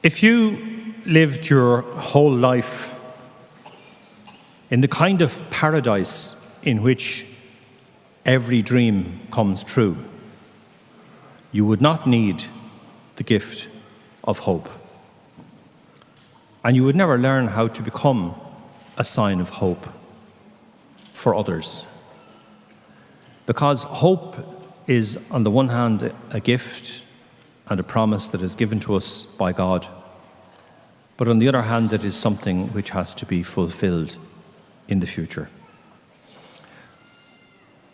If you lived your whole life in the kind of paradise in which every dream comes true, you would not need the gift of hope. And you would never learn how to become a sign of hope for others. Because hope is, on the one hand, a gift and a promise that is given to us by God. But on the other hand, it is something which has to be fulfilled in the future.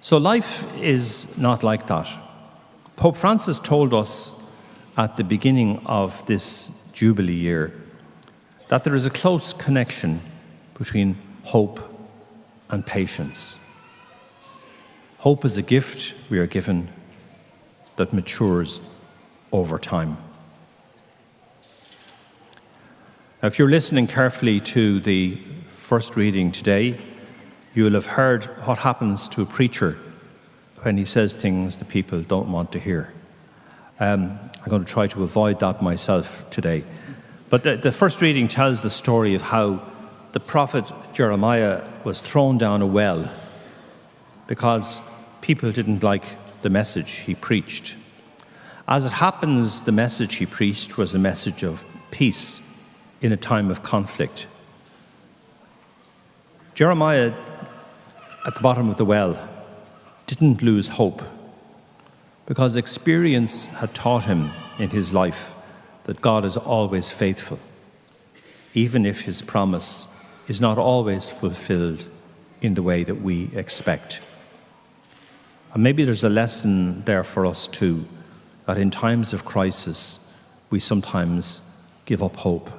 So life is not like that. Pope Francis told us at the beginning of this Jubilee year that there is a close connection between hope and patience. Hope is a gift we are given that matures over time. Now, if you're listening carefully to the first reading today, you will have heard what happens to a preacher when he says things that people don't want to hear. I'm going to try to avoid that myself today. But the first reading tells the story of how the prophet Jeremiah was thrown down a well because people didn't like the message he preached. As it happens, the message he preached was a message of peace in a time of conflict. Jeremiah, at the bottom of the well, didn't lose hope because experience had taught him in his life that God is always faithful, even if his promise is not always fulfilled in the way that we expect. And maybe there's a lesson there for us too, that in times of crisis, we sometimes give up hope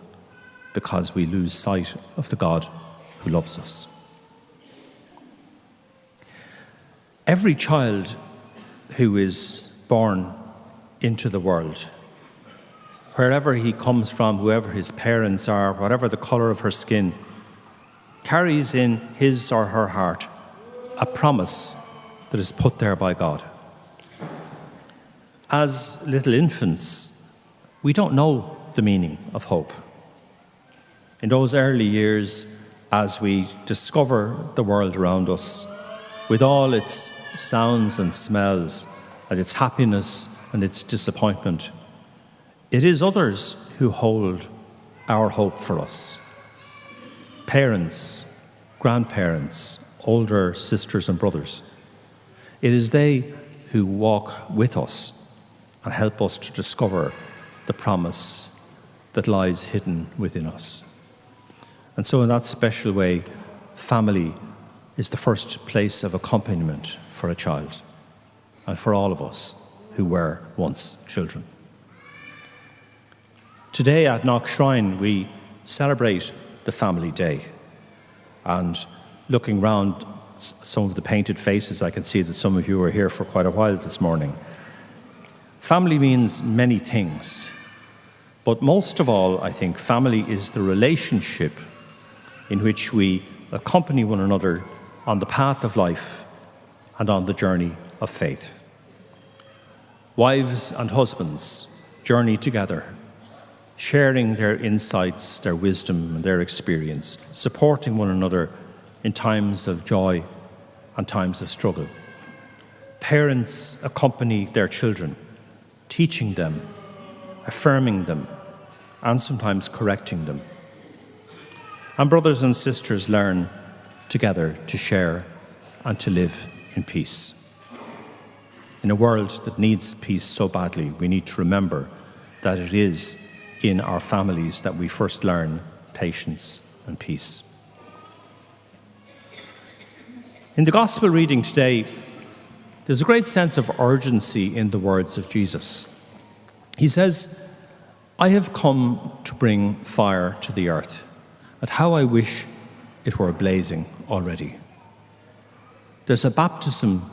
because we lose sight of the God who loves us. Every child who is born into the world, wherever he comes from, whoever his parents are, whatever the colour of her skin, carries in his or her heart a promise that is put there by God. As little infants, we don't know the meaning of hope. In those early years, as we discover the world around us, with all its sounds and smells, and its happiness and its disappointment, it is others who hold our hope for us. Parents, grandparents, older sisters and brothers. It is they who walk with us and help us to discover the promise that lies hidden within us. And so in that special way, family is the first place of accompaniment for a child and for all of us who were once children. Today at Knock Shrine, we celebrate the Family Day. And looking round some of the painted faces, I can see that some of you are here for quite a while this morning. Family means many things, but most of all, I think family is the relationship in which we accompany one another on the path of life and on the journey of faith. Wives and husbands journey together, sharing their insights, their wisdom, and their experience, supporting one another in times of joy and times of struggle. Parents accompany their children, teaching them, affirming them, and sometimes correcting them. And brothers and sisters learn together to share and to live in peace. In a world that needs peace so badly, we need to remember that it is in our families that we first learn patience and peace. In the Gospel reading today, there's a great sense of urgency in the words of Jesus. He says, "I have come to bring fire to the earth, and how I wish it were blazing already. There's a baptism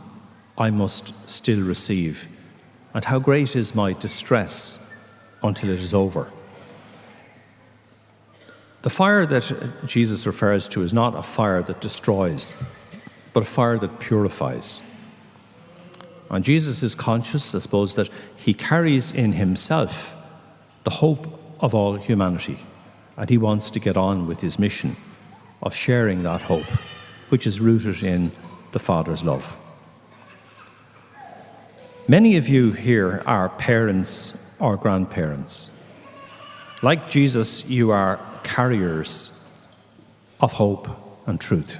I must still receive, and how great is my distress until it is over." The fire that Jesus refers to is not a fire that destroys, but a fire that purifies. And Jesus is conscious, I suppose, that he carries in himself the hope of all humanity, and he wants to get on with his mission of sharing that hope, which is rooted in the Father's love. Many of you here are parents or grandparents. Like Jesus, you are carriers of hope and truth.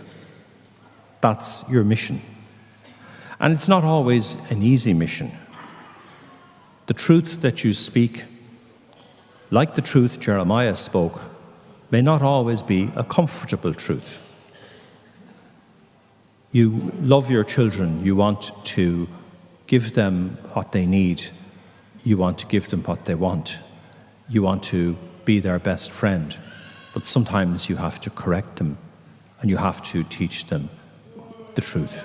That's your mission. And it's not always an easy mission. The truth that you speak, like the truth Jeremiah spoke, may not always be a comfortable truth. You love your children. You want to give them what they need. You want to give them what they want. You want to be their best friend. But sometimes you have to correct them and you have to teach them the truth.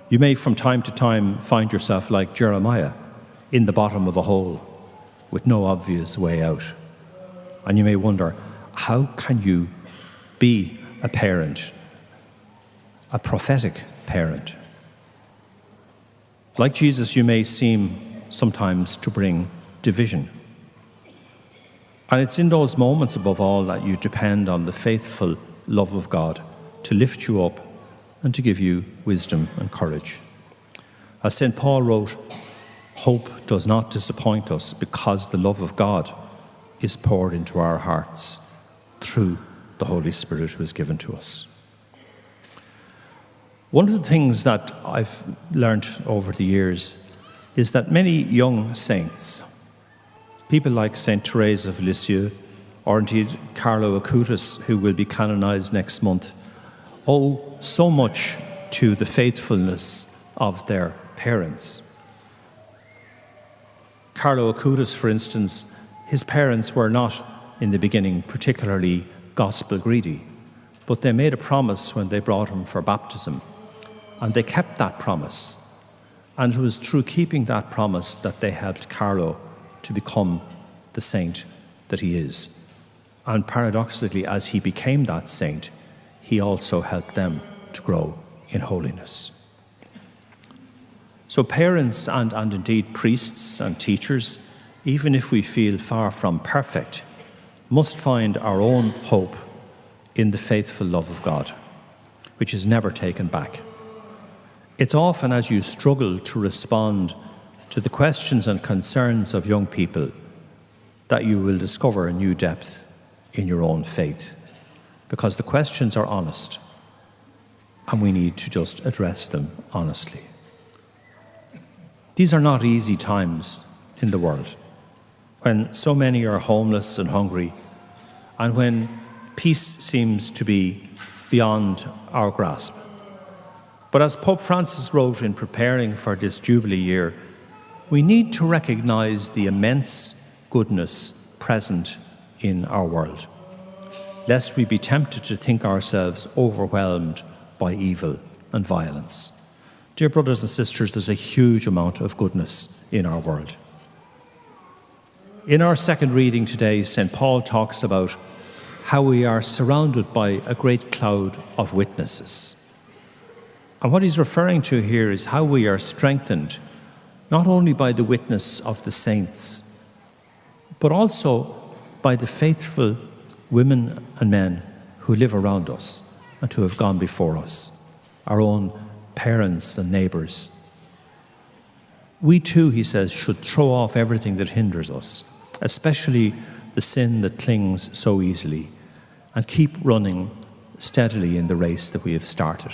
You may from time to time find yourself like Jeremiah in the bottom of a hole with no obvious way out. And you may wonder, how can you be a parent, a prophetic parent? Like Jesus, you may seem sometimes to bring division. And it's in those moments, above all, that you depend on the faithful love of God to lift you up and to give you wisdom and courage. As St. Paul wrote, hope does not disappoint us because the love of God is poured into our hearts through the Holy Spirit who is given to us. One of the things that I've learned over the years is that many young saints, people like Saint Therese of Lisieux, or indeed Carlo Acutis, who will be canonized next month, owe so much to the faithfulness of their parents. Carlo Acutis, for instance, his parents were not in the beginning particularly gospel greedy, but they made a promise when they brought him for baptism, and they kept that promise. And it was through keeping that promise that they helped Carlo to become the saint that he is. And paradoxically, as he became that saint, he also helped them to grow in holiness. So parents and indeed priests and teachers, even if we feel far from perfect, must find our own hope in the faithful love of God, which is never taken back. It's often as you struggle to respond to the questions and concerns of young people that you will discover a new depth in your own faith, because the questions are honest and we need to just address them honestly. These are not easy times in the world, when so many are homeless and hungry, and when peace seems to be beyond our grasp. But as Pope Francis wrote in preparing for this Jubilee year, we need to recognize the immense goodness present in our world, lest we be tempted to think ourselves overwhelmed by evil and violence. Dear brothers and sisters, there's a huge amount of goodness in our world. In our second reading today, St. Paul talks about how we are surrounded by a great cloud of witnesses. And what he's referring to here is how we are strengthened, not only by the witness of the saints, but also by the faithful women and men who live around us and who have gone before us, our own parents and neighbours. We too, he says, should throw off everything that hinders us, especially the sin that clings so easily, and keep running steadily in the race that we have started.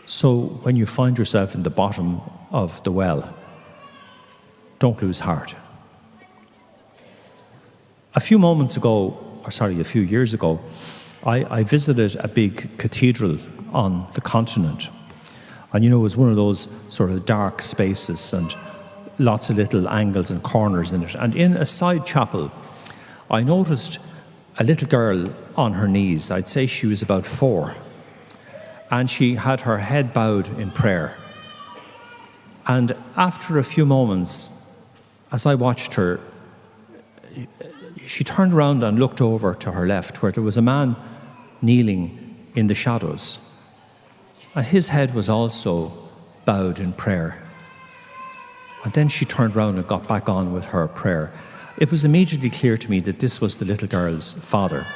So when you find yourself in the bottom of the well, don't lose heart. A few years ago, I visited a big cathedral on the continent. And it was one of those sort of dark spaces and lots of little angles and corners in it. And in a side chapel, I noticed a little girl on her knees. I'd say she was about 4. And she had her head bowed in prayer. And after a few moments, as I watched her, she turned around and looked over to her left, where there was a man kneeling in the shadows. And his head was also bowed in prayer. And then she turned around and got back on with her prayer. it was immediately clear to me that this was the little girl's father,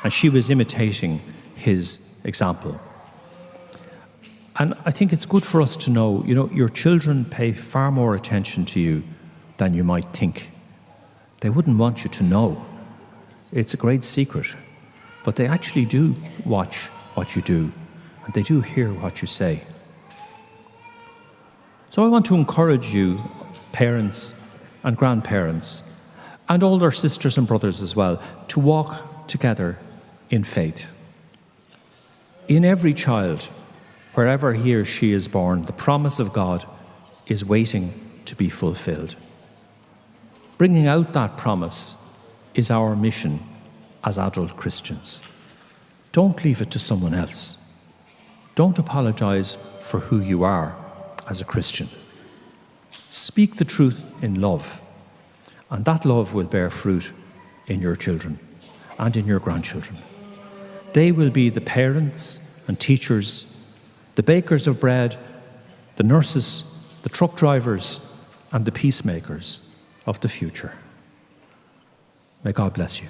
and she was imitating his example. And I think it's good for us to know, your children pay far more attention to you than you might think. They wouldn't want you to know. It's a great secret. But they actually do watch what you do, and they do hear what you say. So I want to encourage you, parents and grandparents, and older sisters and brothers as well, to walk together in faith. In every child, wherever he or she is born, the promise of God is waiting to be fulfilled. Bringing out that promise is our mission as adult Christians. Don't leave it to someone else. Don't apologize for who you are as a Christian. Speak the truth in love, and that love will bear fruit in your children and in your grandchildren. They will be the parents and teachers, the bakers of bread, the nurses, the truck drivers, and the peacemakers of the future. May God bless you.